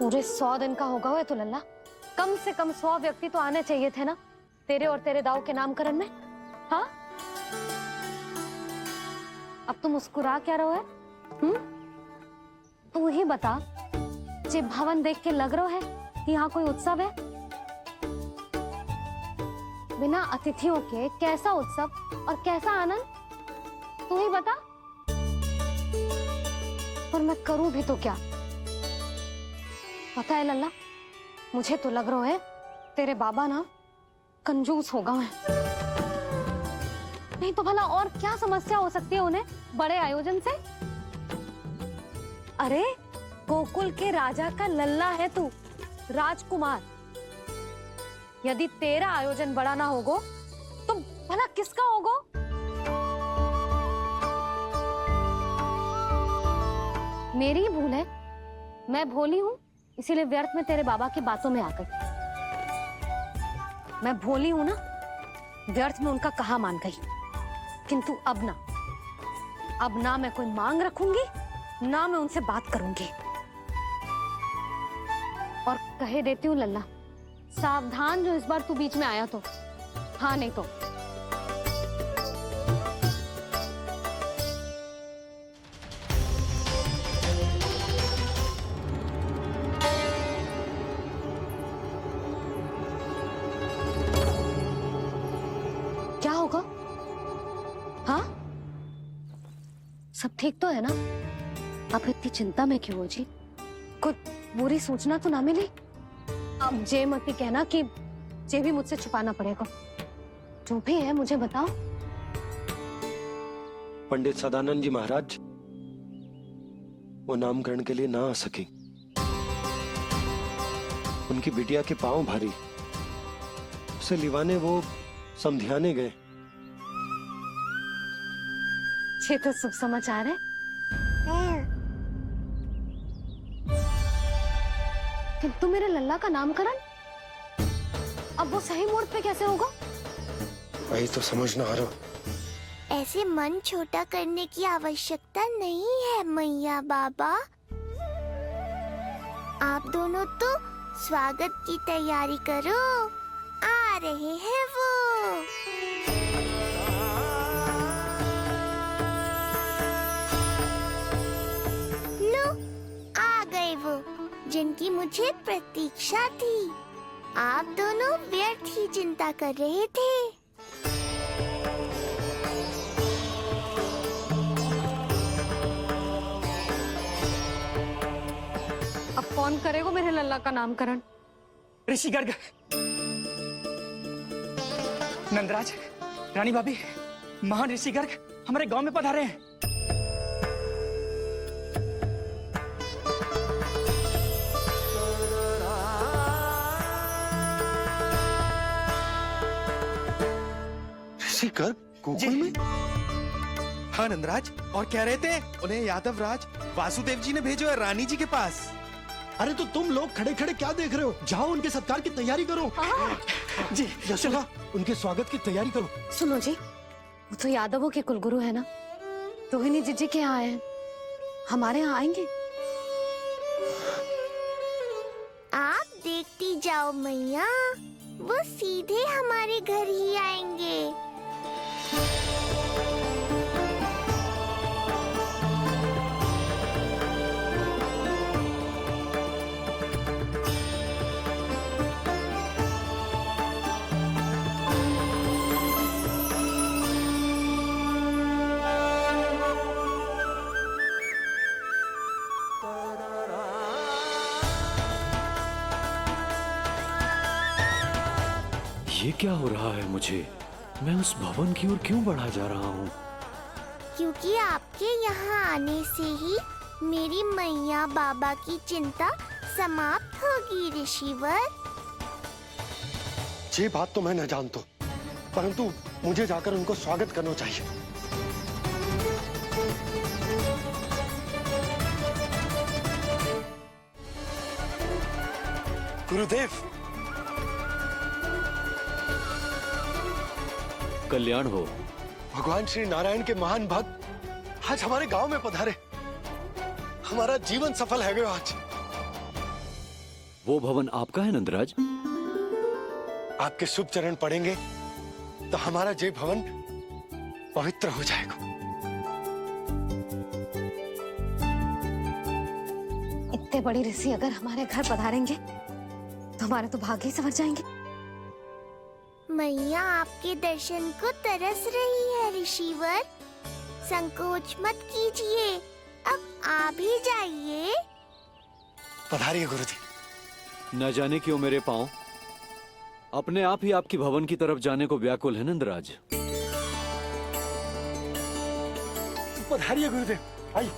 पूरे 100 दिन का होगा हुआ तो लल्ला, कम से कम 100 व्यक्ति तो आने चाहिए थे ना तेरे और तेरे दाऊ के नामकरण में। हाँ, अब तुम मुस्कुरा क्या रहो है? तू ही बता, जे भवन देख के लग रहा है कि यहाँ कोई उत्सव है? बिना अतिथियों के कैसा उत्सव और कैसा आनंद, तू ही बता। और मैं करूं भी तो क्या? पता है लल्ला, मुझे तो लग रहा है तेरे बाबा ना कंजूस होगा है। नहीं तो भला और क्या समस्या हो सकती है उन्हें बड़े आयोजन से? अरे गोकुल के राजा का लल्ला है तू, राजकुमार। यदि तेरा आयोजन बड़ा ना होगो तो भला किसका होगो? मेरी ही भूल है, मैं भोली हूं, इसीलिए व्यर्थ में तेरे बाबा की बातों में आ गई। मैं भोली हूं ना, व्यर्थ में उनका कहा मान गई। किंतु अब ना मैं कोई मांग रखूंगी, ना मैं उनसे बात करूंगी। और कहे देती हूँ लल्ला, सावधान जो इस बार तू बीच में आया तो। हाँ नहीं तो क्या होगा? हाँ, सब ठीक तो है ना? आप इतनी चिंता में क्यों हो जी? कुछ बुरी सूचना तो ना मिली? अब जे मत कहना कि जे भी मुझसे छुपाना पड़ेगा। जो भी है मुझे बताओ। पंडित सदानंद जी महाराज वो नामकरण के लिए ना आ सके। उनकी बिटिया के पांव भारी, उसे लिवाने वो समधियाने गए। ये तो शुभ समाचार है। किंतु मेरे लल्ला का नामकरण अब वो सही मुहूर्त पे कैसे होगा? वही तो समझ ना आ रहा। ऐसे मन छोटा करने की आवश्यकता नहीं है मैया बाबा। आप दोनों तो स्वागत की तैयारी करो, आ रहे हैं वो। लो, आ गए वो जिनकी मुझे प्रतीक्षा थी। आप दोनों व्यर्थ ही चिंता कर रहे थे। अब कौन करेगा मेरे लल्ला का नामकरण? ऋषि गर्ग, नंदराज, रानी भाभी, महान ऋषि गर्ग हमारे गांव में पधारे हैं। ऋषि गर्ग गोकुल में? हाँ नंदराज, और कह रहे थे उन्हें यादव राज वासुदेव जी ने भेजो है रानी जी के पास। अरे तो तुम लोग खड़े खड़े क्या देख रहे हो? जाओ उनके सत्कार की तैयारी करो। जी यशोदा, उनके स्वागत की तैयारी करो। सुनो जी, वो तो यादवों के कुलगुरु है ना, रोहिणी जीजी के यहाँ आए, हमारे यहाँ आएंगे। आप देखती जाओ मैया, वो सीधे हमारे घर ही आएंगे। ये क्या हो रहा है मुझे? मैं उस भवन की ओर क्यों बढ़ा जा रहा हूँ? क्योंकि आपके यहाँ आने से ही मेरी मैया बाबा की चिंता समाप्त होगी ऋषिवर। ये बात तो मैं न जानता, परंतु मुझे जाकर उनको स्वागत करना चाहिए। गुरुदेव, कल्याण हो। भगवान श्री नारायण के महान भक्त आज हमारे गांव में पधारे। हमारा जीवन सफल है गयो आज। वो भवन आपका है नंदराज? आपके शुभ चरण पड़ेंगे तो हमारा जय भवन पवित्र हो जाएगा। इतने बड़ी ऋषि अगर हमारे घर पधारेंगे तो हमारे तो भाग्य ही संवर जाएंगे। मैया आपके दर्शन को तरस रही है ऋषिवर। संकोच मत कीजिए, अब आ भी जाइए। पधारिए गुरुजी। न जाने क्यों मेरे पांव अपने आप ही आपकी भवन की तरफ जाने को व्याकुल है नंदराज। पधारिए गुरुदेव, आइए।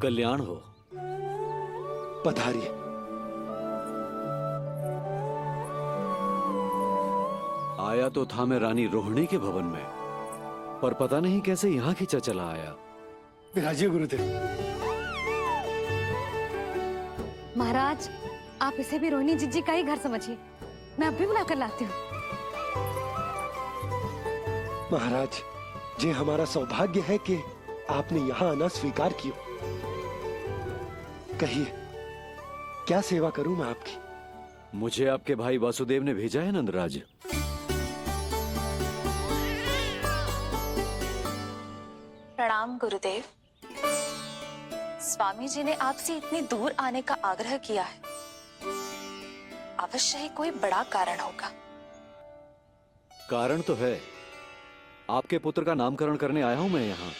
कल्याण हो। पधारिए। आया तो था मैं रानी रोहिणी के भवन में, पर पता नहीं कैसे यहाँ खींचा चला आया। विराजिए गुरुदेव। महाराज, आप इसे भी रोहिणी जिज्जी का ही घर समझिए। मैं अब भी बुला कर लाती हूँ। महाराज, ये हमारा सौभाग्य है कि आपने यहाँ आना स्वीकार किया। कहिए, क्या सेवा करूं मैं आपकी? मुझे आपके भाई वासुदेव ने भेजा है नंदराज। प्रणाम गुरुदेव। स्वामी जी ने आपसे इतनी दूर आने का आग्रह किया है, अवश्य ही कोई बड़ा कारण होगा। कारण तो है, आपके पुत्र का नामकरण करने आया हूं मैं यहाँ।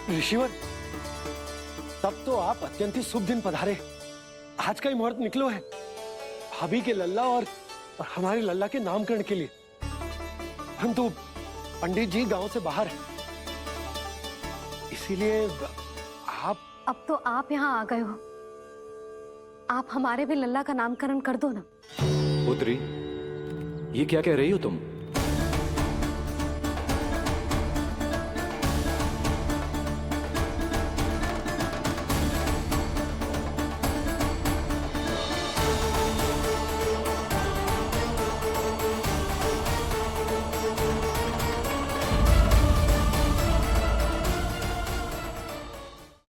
ऋषिवर, तब तो आप अत्यंत ही शुभ दिन पधारे। आज का ही मुहूर्त निकलो है भाभी के लल्ला और हमारे लल्ला के नामकरण के लिए। हम तो पंडित जी गांव से बाहर हैं, इसीलिए आप। अब तो आप यहाँ आ गए हो, आप हमारे भी लल्ला का नामकरण कर दो ना। पुत्री, ये क्या कह रही हो तुम?